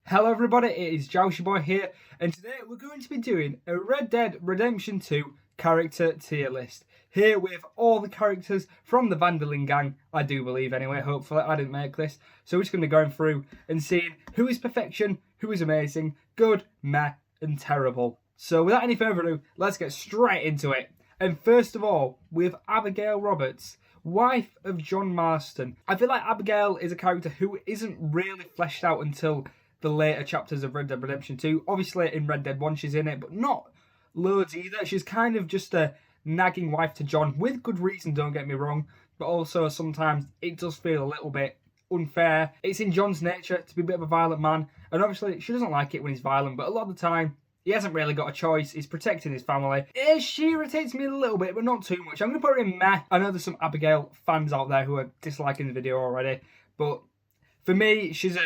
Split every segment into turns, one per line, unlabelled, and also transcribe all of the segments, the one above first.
Hello everybody, it is Joushy Boy here, and today we're going to be doing a Red Dead Redemption 2 character tier list. Here with all the characters from the Van der Linde gang, I do believe anyway, hopefully I didn't make this. So we're just going to be going through and seeing who is perfection, who is amazing, good, meh, and terrible. So without any further ado, let's get straight into it. And first of all, we have Abigail Roberts, wife of John Marston. I feel like Abigail is a character who isn't really fleshed out until the later chapters of Red Dead Redemption 2. Obviously, in Red Dead 1, she's in it, but not loads either. She's kind of just a nagging wife to John, with good reason, don't get me wrong, but also sometimes it does feel a little bit unfair. It's in John's nature to be a bit of a violent man, and obviously she doesn't like it when he's violent, but a lot of the time, he hasn't really got a choice. He's protecting his family. She irritates me a little bit, but not too much. I'm going to put her in meh. I know there's some Abigail fans out there who are disliking the video already, but for me, she's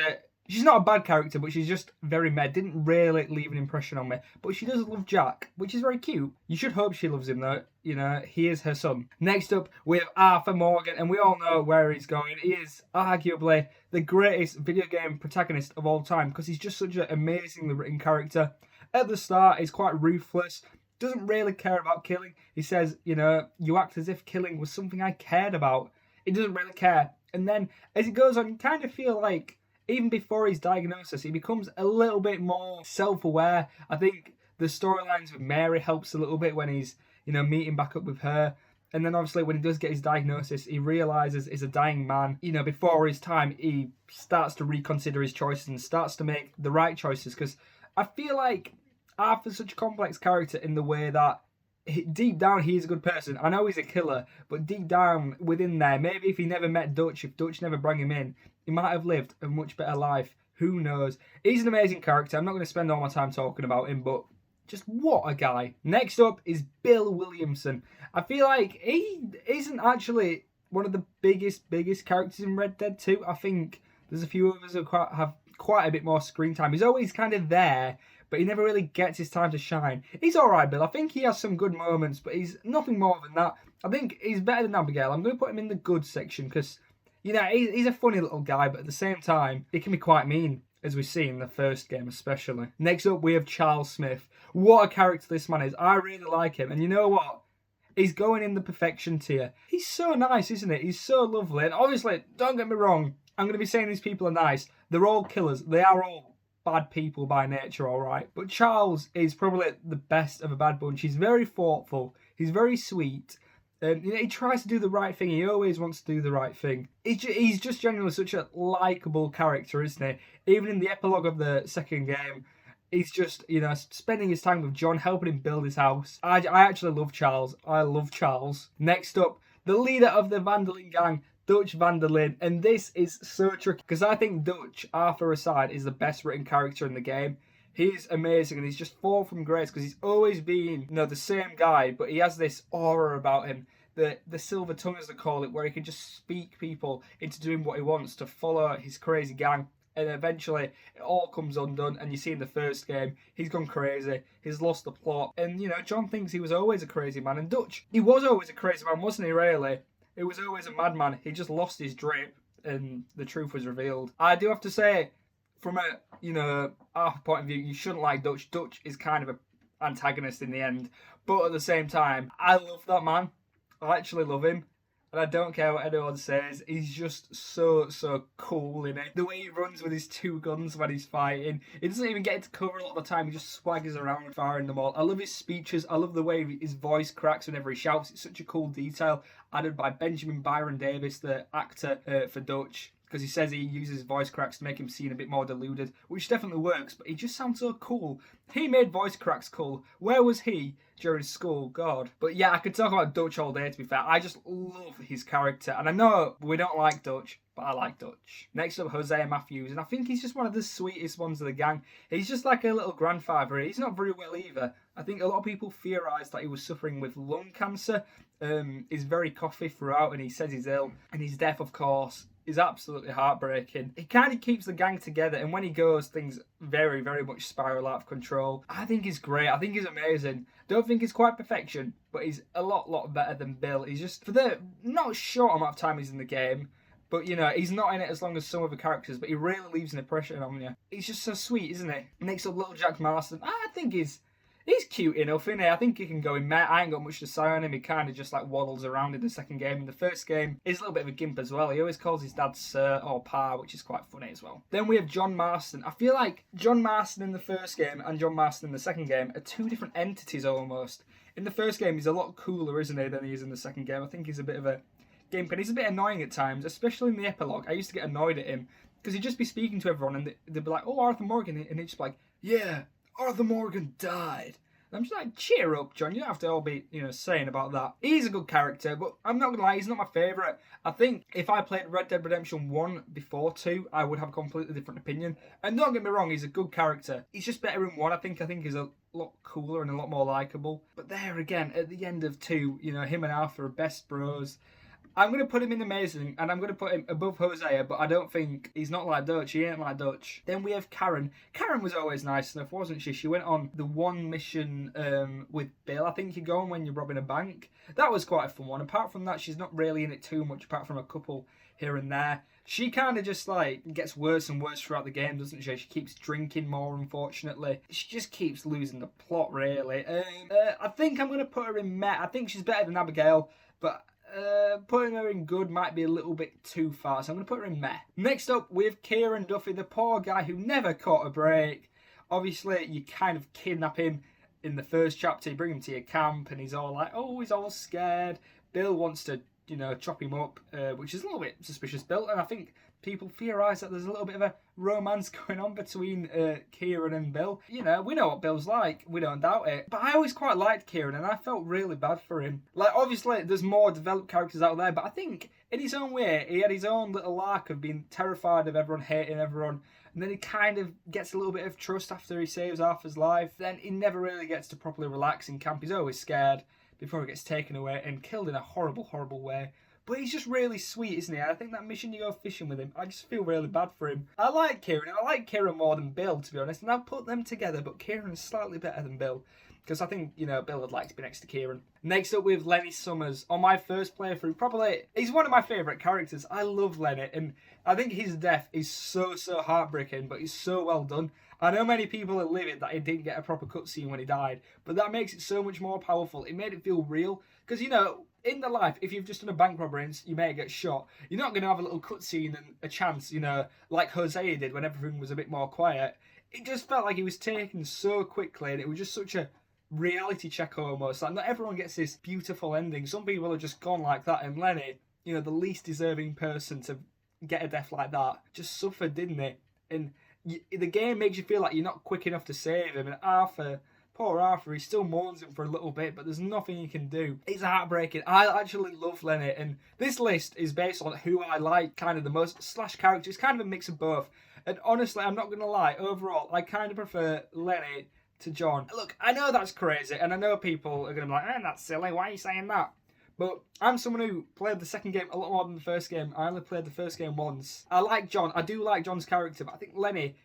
not a bad character, but she's just very meh. Didn't really leave an impression on me. But she does love Jack, which is very cute. You should hope she loves him, though. You know, he is her son. Next up, we have Arthur Morgan, and we all know where he's going. He is arguably the greatest video game protagonist of all time, because he's just such an amazingly written character. At the start, he's quite ruthless. Doesn't really care about killing. He says, you know, you act as if killing was something I cared about. He doesn't really care. And then, as it goes on, you kind of feel like even before his diagnosis, he becomes a little bit more self-aware. I think the storylines with Mary helps a little bit when he's, you know, meeting back up with her. And then obviously when he does get his diagnosis, he realises he's a dying man. You know, before his time, he starts to reconsider his choices and starts to make the right choices. Because I feel like Arthur's such a complex character in the way that deep down he's a good person. I know he's a killer, but deep down within there, maybe if he never met Dutch, if Dutch never brought him in, he might have lived a much better life. Who knows? He's an amazing character. I'm not going to spend all my time talking about him, but just what a guy. Have up is Bill Williamson. I feel like he isn't actually one of the biggest characters in Red Dead 2. I think there's a few others who have quite a bit more screen time. He's always kind of there, but he never really gets his time to shine. He's alright, Bill. I think he has some good moments, but he's nothing more than that. I think he's better than Abigail. I'm going to put him in the good section because, you know, he's a funny little guy, but at the same time, he can be quite mean, as we see in the first game especially. Next up, we have Charles Smith. What a character this man is. I really like him. And you know what? He's going in the perfection tier. He's so nice, isn't it? He's so lovely. And obviously, don't get me wrong, I'm going to be saying these people are nice. They're all killers. They are all bad people by nature, alright. But Charles is probably the best of a bad bunch. He's very thoughtful. He's very sweet. You know, he tries to do the right thing. He always wants to do the right thing. He's just genuinely such a likeable character, isn't he? Even in the epilogue of the second game, he's just, you know, spending his time with John, helping him build his house. I actually love Charles. I love Charles. Next up, the leader of the Van der Linde gang, Dutch Van der Linde. And this is so tricky because I think Dutch, Arthur aside, is the best written character in the game. He's amazing and he's just fall from grace because he's always been, you know, the same guy, but he has this aura about him. The silver tongue, as they call it, where he can just speak people into doing what he wants to follow his crazy gang. And eventually, it all comes undone. And you see in the first game, he's gone crazy. He's lost the plot. And, you know, John thinks he was always a crazy man. And Dutch, he was always a crazy man, wasn't he, really? He was always a madman. He just lost his drip and the truth was revealed. I do have to say, from a, you know, our point of view, you shouldn't like Dutch. Dutch is kind of an antagonist in the end. But at the same time, I love that man. I actually love him. And I don't care what anyone says. He's just so cool in it. The way he runs with his two guns when he's fighting. He doesn't even get into cover a lot of the time. He just swaggers around firing them all. I love his speeches. I love the way his voice cracks whenever he shouts. It's such a cool detail added by Benjamin Byron Davis, the actor for Dutch. Because he says he uses voice cracks to make him seem a bit more deluded, which definitely works, but he just sounds so cool. He made voice cracks cool. Where was he during school? God. But yeah, I could talk about Dutch all day, to be fair. I just love his character. And I know we don't like Dutch, but I like Dutch. Next up, Hosea Matthews. And I think he's just one of the sweetest ones of the gang. He's just like a little grandfather. He's not very well either. I think a lot of people theorised that he was suffering with lung cancer. He's very coughy throughout and he says he's ill. And his death, of course, is absolutely heartbreaking. He kind of keeps the gang together, and when he goes, things very much spiral out of control. I think he's great. I think he's amazing. Don't think he's quite perfection, but he's a lot better than Bill. He's just, for the not short amount of time he's in the game, But, you know, he's not in it as long as some of the characters, but he really leaves an impression on you. He's just so sweet, isn't he? Next up, little Jack Marston. I think he's cute enough, isn't he? I think he can go in Met. I ain't got much to say on him. He kind of just like waddles around in the second game. In the first game, he's a little bit of a gimp as well. He always calls his dad Sir or Pa, which is quite funny as well. Then we have John Marston. I feel like John Marston in the first game and John Marston in the second game are two different entities almost. In the first game, he's a lot cooler, isn't he, than he is in the second game. I think he's a bit of a gimp, and he's a bit annoying at times, especially in the epilogue. I used to get annoyed at him because he'd just be speaking to everyone and they'd be like, "Oh, Arthur Morgan," and he'd just be like, "Yeah, Arthur Morgan died." And I'm just like, cheer up, John. You don't have to all be, saying about that. He's a good character, but I'm not going to lie, he's not my favourite. I think if I played Red Dead Redemption 1 before 2, I would have a completely different opinion. And don't get me wrong, he's a good character. He's just better in 1. I think he's a lot cooler and a lot more likeable. But there again, at the end of 2, him and Arthur are best bros. I'm going to put him in amazing, and I'm going to put him above Hosea, but I don't think he's not like Dutch. He ain't like Dutch. Then we have Karen. Karen was always nice enough, wasn't she? She went on the one mission with Bill. I think you go on when you're robbing a bank. That was quite a fun one. Apart from that, she's not really in it too much, apart from a couple here and there. She kind of just gets worse and worse throughout the game, doesn't she? She keeps drinking more, unfortunately. She just keeps losing the plot, really. I think I'm going to put her in Met. I think she's better than Abigail, but putting her in good might be a little bit too far, so I'm going to put her in Meh. Next up, we have Kieran Duffy, the poor guy who never caught a break. Obviously, you kind of kidnap him in the first chapter, you bring him to your camp, and he's all like, oh, he's all scared. Bill wants to, chop him up, which is a little bit suspicious, Bill, and I think people theorise that there's a little bit of a romance going on between Kieran and Bill. We know what Bill's like. We don't doubt it. But I always quite liked Kieran, and I felt really bad for him. Obviously, there's more developed characters out there, but I think, in his own way, he had his own little arc of being terrified of everyone, hating everyone, and then he kind of gets a little bit of trust after he saves Arthur's life. Then he never really gets to properly relax in camp. He's always scared before he gets taken away and killed in a horrible, horrible way. But he's just really sweet, isn't he? I think that mission you go fishing with him, I just feel really bad for him. I like Kieran. I like Kieran more than Bill, to be honest. And I've put them together, but Kieran's slightly better than Bill. Because I think, Bill would like to be next to Kieran. Next up, we have Lenny Summers. On my first playthrough, probably, he's one of my favourite characters. I love Lenny. And I think his death is so, so heartbreaking, but he's so well done. I know many people are livid that he didn't get a proper cutscene when he died, but that makes it so much more powerful. It made it feel real. Because, in the life, if you've just done a bank robbery and you may get shot, you're not going to have a little cutscene and a chance, like Hosea did when everything was a bit more quiet. It just felt like he was taken so quickly, and it was just such a reality check almost. Like, not everyone gets this beautiful ending. Some people have just gone like that, and Lenny, the least deserving person to get a death like that, just suffered, didn't he? And the game makes you feel like you're not quick enough to save him, and poor Arthur, he still mourns him for a little bit, but there's nothing he can do. It's heartbreaking. I actually love Lenny, and this list is based on who I like kind of the most, / character. It's kind of a mix of both. And honestly, I'm not going to lie, overall, I kind of prefer Lenny to John. Look, I know that's crazy, and I know people are going to be like, that's silly, why are you saying that? But I'm someone who played the second game a lot more than the first game. I only played the first game once. I like John. I do like John's character, but I think Lenny,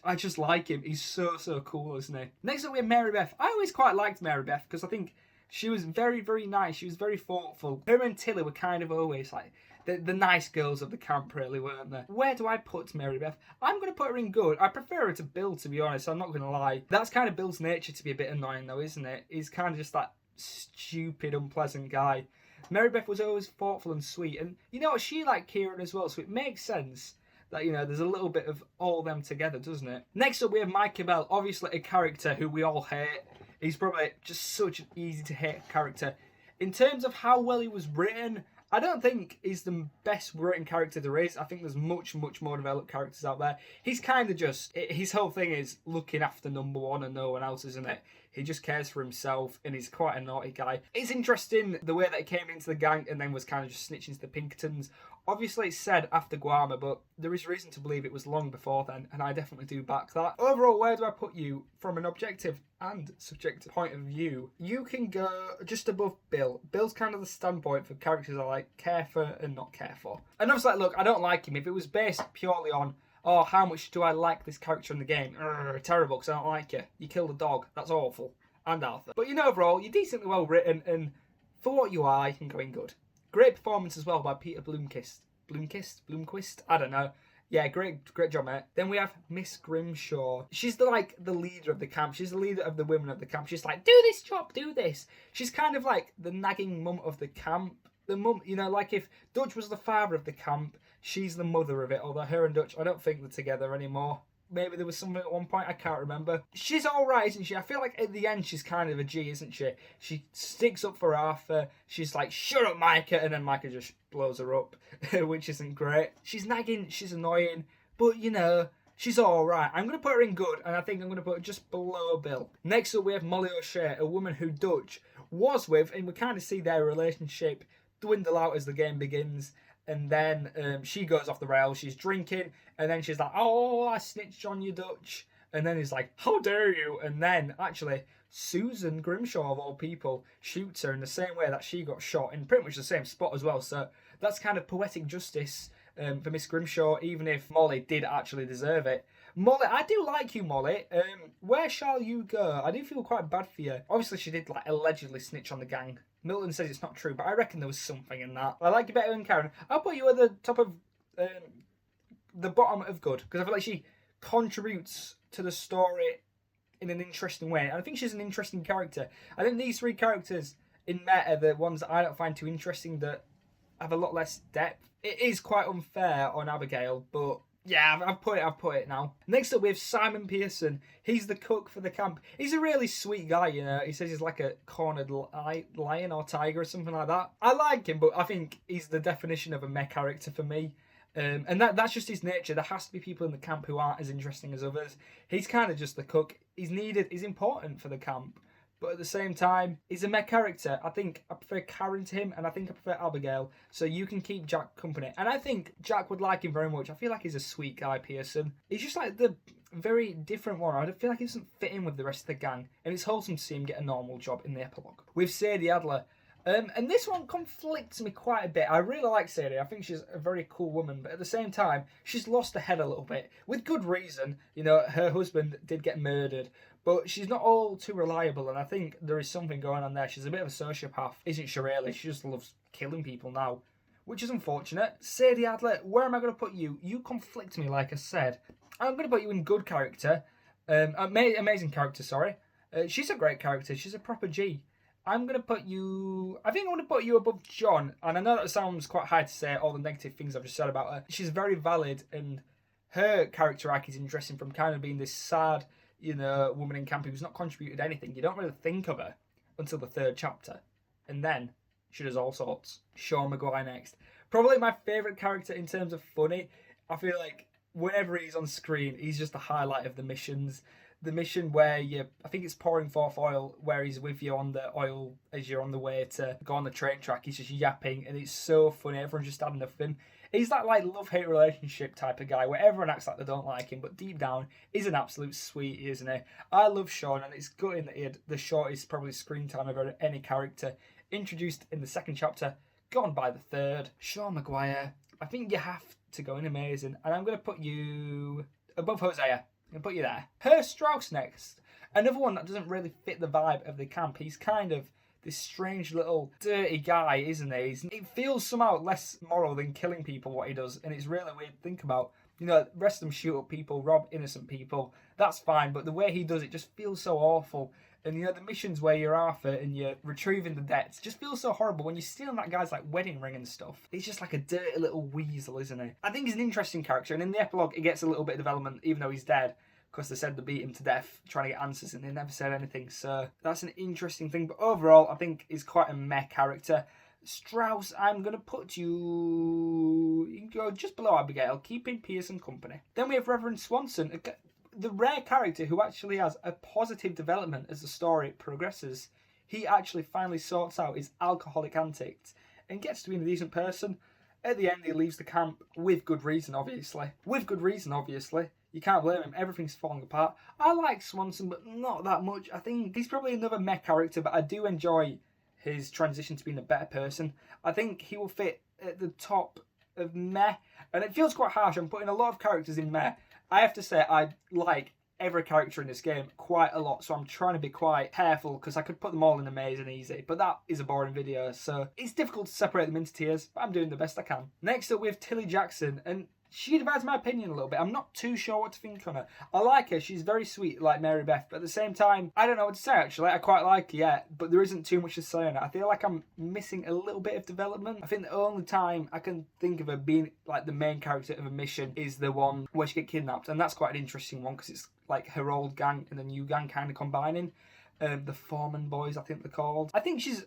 I just like him. He's so, so cool, isn't he? Next up, we have Mary Beth. I always quite liked Mary Beth because I think she was very, very nice. She was very thoughtful. Her and Tilly were kind of always like the nice girls of the camp, really, weren't they? Where do I put Mary Beth? I'm going to put her in good. I prefer her to Bill, to be honest. I'm not going to lie. That's kind of Bill's nature to be a bit annoying, though, isn't it? He's kind of just that stupid, unpleasant guy. Mary Beth was always thoughtful and sweet. And she liked Kieran as well, so it makes sense that, there's a little bit of all them together, doesn't it? Next up, we have Mike Bell, obviously a character who we all hate. He's probably just such an easy-to-hate character. In terms of how well he was written, I don't think he's the best written character there is. I think there's much, much more developed characters out there. He's kind of just, his whole thing is looking after number one and no one else, isn't it? He just cares for himself, and he's quite a naughty guy. It's interesting the way that he came into the gang and then was kind of just snitching to the Pinkertons. Obviously, it's said after Guarma, but there is reason to believe it was long before then, and I definitely do back that. Overall, where do I put you from an objective and subjective point of view? You can go just above Bill. Bill's kind of the standpoint for characters I care for and not care for. And obviously, look, I don't like him. If it was based purely on, how much do I like this character in the game? Terrible, because I don't like you. You killed a dog. That's awful. And Arthur. But overall, you're decently well written, and for what you are, you can go in good. Great performance as well by Peter Bloomkist. Bloomquist, I don't know. Yeah, great job, mate. Then we have Miss Grimshaw. She's the leader of the camp. She's the leader of the women of the camp. She's like, do this job, do this. She's kind of like the nagging mum of the camp. The mum, like if Dutch was the father of the camp, she's the mother of it. Although her and Dutch, I don't think they're together anymore. Maybe there was something at one point, I can't remember. She's alright, isn't she? I feel like at the end she's kind of a G, isn't she? She sticks up for Arthur. She's like, shut up, Micah. And then Micah just blows her up, which isn't great. She's nagging, she's annoying, but she's alright. I'm going to put her in good, and I think I'm going to put her just below Bill. Next up, we have Molly O'Shea, a woman who Dutch was with, and we kind of see their relationship dwindle out as the game begins. And then she goes off the rails. She's drinking. And then she's like, oh, I snitched on you, Dutch. And then he's like, how dare you? And then, actually, Susan Grimshaw, of all people, shoots her in the same way that she got shot, in pretty much the same spot as well. So that's kind of poetic justice for Miss Grimshaw, even if Molly did actually deserve it. Molly, I do like you, Molly. Where shall you go? I do feel quite bad for you. Obviously, she did allegedly snitch on the gang. Milton says it's not true, but I reckon there was something in that. I like you better than Karen. I'll put you at the top of the bottom of good, because I feel like she contributes to the story in an interesting way. And I think she's an interesting character. I think these three characters in Met are the ones that I don't find too interesting, that have a lot less depth. It is quite unfair on Abigail, but yeah, I've put it now. Next up, we have Simon Pearson. He's the cook for the camp. He's a really sweet guy, He says he's like a cornered lion or tiger or something like that. I like him, but I think he's the definition of a meh character for me. And that's just his nature. There has to be people in the camp who aren't as interesting as others. He's kind of just the cook. He's needed. He's important for the camp. But at the same time, he's a meh character. I think I prefer Karen to him, and I think I prefer Abigail. So you can keep Jack company. And I think Jack would like him very much. I feel like he's a sweet guy, Pearson. He's just like the very different one. I feel like he doesn't fit in with the rest of the gang. And it's wholesome to see him get a normal job in the epilogue. With Sadie Adler. And this one conflicts me quite a bit. I really like Sadie. I think she's a very cool woman. But at the same time, she's lost her head a little bit. With good reason. Her husband did get murdered. But she's not all too reliable, and I think there is something going on there. She's a bit of a sociopath, isn't she really? She just loves killing people now, which is unfortunate. Sadie Adler, where am I going to put you? You conflict me, like I said. I'm going to put you in good character. Amazing character, sorry. She's a great character. She's a proper G. I'm going to put you... I think I'm going to put you above John, and I know that sounds quite high to say, all the negative things I've just said about her. She's very valid, and her character arc is interesting from kind of being this sad... woman in camp who's not contributed anything. You don't really think of her until the third chapter. And then she does all sorts. Sean Maguire next. Probably my favourite character in terms of funny. I feel like whenever he's on screen, he's just the highlight of the missions. The mission where I think it's pouring forth oil, where he's with you on the oil as you're on the way to go on the train track. He's just yapping, and it's so funny. Everyone's just having a fun. He's that love-hate relationship type of guy where everyone acts like they don't like him, but deep down, he's an absolute sweetie, isn't he? I love Sean, and it's gutting that he had the shortest probably screen time of any character introduced in the second chapter, gone by the third. Sean Maguire, I think you have to go in amazing, and I'm going to put you above Hosea. I'm going to put you there. Hurst Strauss next. Another one that doesn't really fit the vibe of the camp. He's kind of this strange little dirty guy, isn't he? It feels somehow less moral than killing people, what he does, and it's really weird to think about. The rest of them shoot up people, rob innocent people, that's fine, but the way he does it just feels so awful. And the missions where you're Arthur and you're retrieving the debts just feels so horrible when you're stealing that guy's wedding ring and stuff. He's just like a dirty little weasel, isn't he? I think he's an interesting character, and in the epilogue he gets a little bit of development even though he's dead. Because they said they beat him to death trying to get answers, and they never said anything. So that's an interesting thing. But overall, I think he's quite a meh character. Strauss, I'm going to put you can go just below Abigail, keeping Pearson company. Then we have Reverend Swanson, the rare character who actually has a positive development as the story progresses. He actually finally sorts out his alcoholic antics and gets to be a decent person. At the end, he leaves the camp with good reason, obviously. You can't blame him. Everything's falling apart. I like Swanson, but not that much. I think he's probably another meh character, but I do enjoy his transition to being a better person. I think he will fit at the top of meh. And it feels quite harsh. I'm putting a lot of characters in meh. I have to say I like every character in this game quite a lot, so I'm trying to be quite careful because I could put them all in amazing easy, but that is a boring video, so it's difficult to separate them into tiers, but I'm doing the best I can. Next up we have Tilly Jackson, and she divides my opinion a little bit. I'm not too sure what to think on her. I like her, she's very sweet like Mary Beth, but at the same time, I don't know what to say actually. I quite like her, yeah, but there isn't too much to say on her. I feel like I'm missing a little bit of development. I think the only time I can think of her being like the main character of a mission is the one where she gets kidnapped, and that's quite an interesting one because it's like her old gang and the new gang kind of combining. The Foreman Boys, I think they're called. I think she's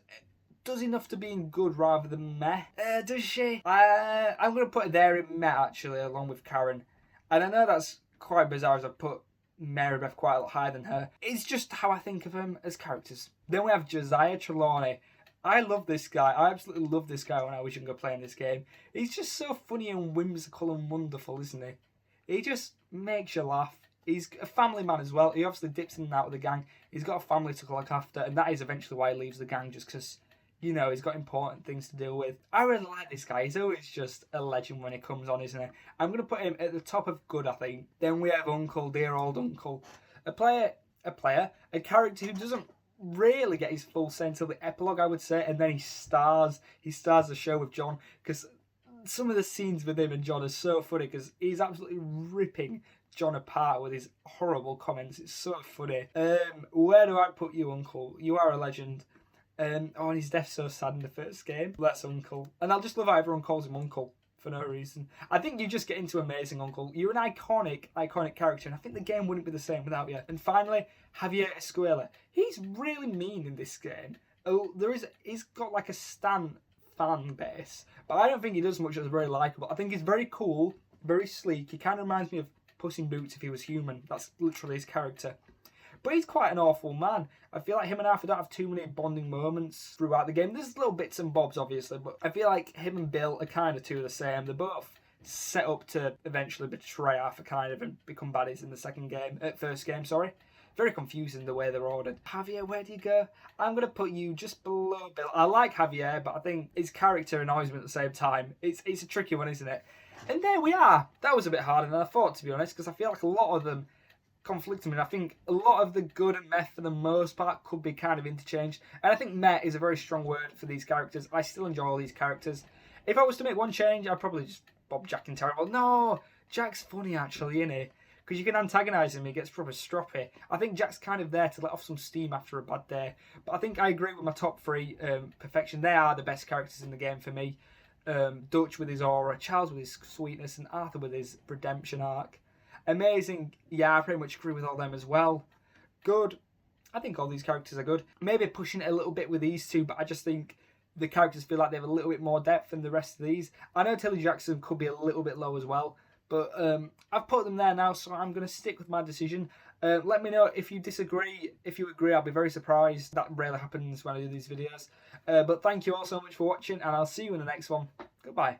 does enough to being good rather than meh. Does she? I'm going to put her there in meh, actually, along with Karen. And I know that's quite bizarre as I put Mary Beth quite a lot higher than her. It's just how I think of them as characters. Then we have Josiah Trelawney. I love this guy. I absolutely love this guy when I was younger playing this game. He's just so funny and whimsical and wonderful, isn't he? He just makes you laugh. He's a family man as well. He obviously dips in and out of the gang. He's got a family to look after, and that is eventually why he leaves the gang, just because, you know, he's got important things to deal with. I really like this guy. He's always just a legend when he comes on, isn't he? I'm going to put him at the top of good, I think. Then we have Uncle, dear old Uncle. A character who doesn't really get his full sense of the epilogue, I would say, and then he stars the show with John, because some of the scenes with him and John are so funny, because he's absolutely ripping John apart with his horrible comments. It's so funny. Where do I put you, Uncle? You are a legend. And his death's so sad in the first game. That's Uncle. And I'll just love how everyone calls him Uncle for no reason. I think you just get into amazing Uncle. You're an iconic character, and I think the game wouldn't be the same without you. And finally, Javier Escuela. He's really mean in this game. He's got like a fan base, but I don't think he does much that's very likeable. I think he's very cool, very sleek. He kind of reminds me of Puss in Boots if he was human. That's literally his character. But he's quite an awful man. I feel like him and Arthur don't have too many bonding moments throughout the game. There's little bits and bobs, obviously, but I feel like him and Bill are kind of two of the same. They're both set up to eventually betray Arthur, kind of, and become baddies in the first game, sorry. Very confusing the way they're ordered. Javier, where do you go? I'm going to put you just below Bill. I like Javier, but I think his character annoys me at the same time. It's a tricky one, isn't it? And there we are. That was a bit harder than I thought, to be honest, because I feel like a lot of them conflict me. I think a lot of the good and meh for the most part could be kind of interchanged. And I think meh is a very strong word for these characters. I still enjoy all these characters. If I was to make one change, I'd probably just bob Jack in terrible. No, Jack's funny actually, isn't he? Because you can antagonise him, he gets proper stroppy. I think Jack's kind of there to let off some steam after a bad day. But I think I agree with my top three. Perfection, they are the best characters in the game for me. Dutch with his aura, Charles with his sweetness, and Arthur with his redemption arc. Amazing, yeah, I pretty much agree with all them as well. Good, I think all these characters are good. Maybe pushing it a little bit with these two, but I just think the characters feel like they have a little bit more depth than the rest of these. I know Tilly Jackson could be a little bit low as well, but I've put them there now, so I'm going to stick with my decision. Let me know if you disagree. If you agree, I'll be very surprised. That rarely happens when I do these videos. But thank you all so much for watching, and I'll see you in the next one. Goodbye.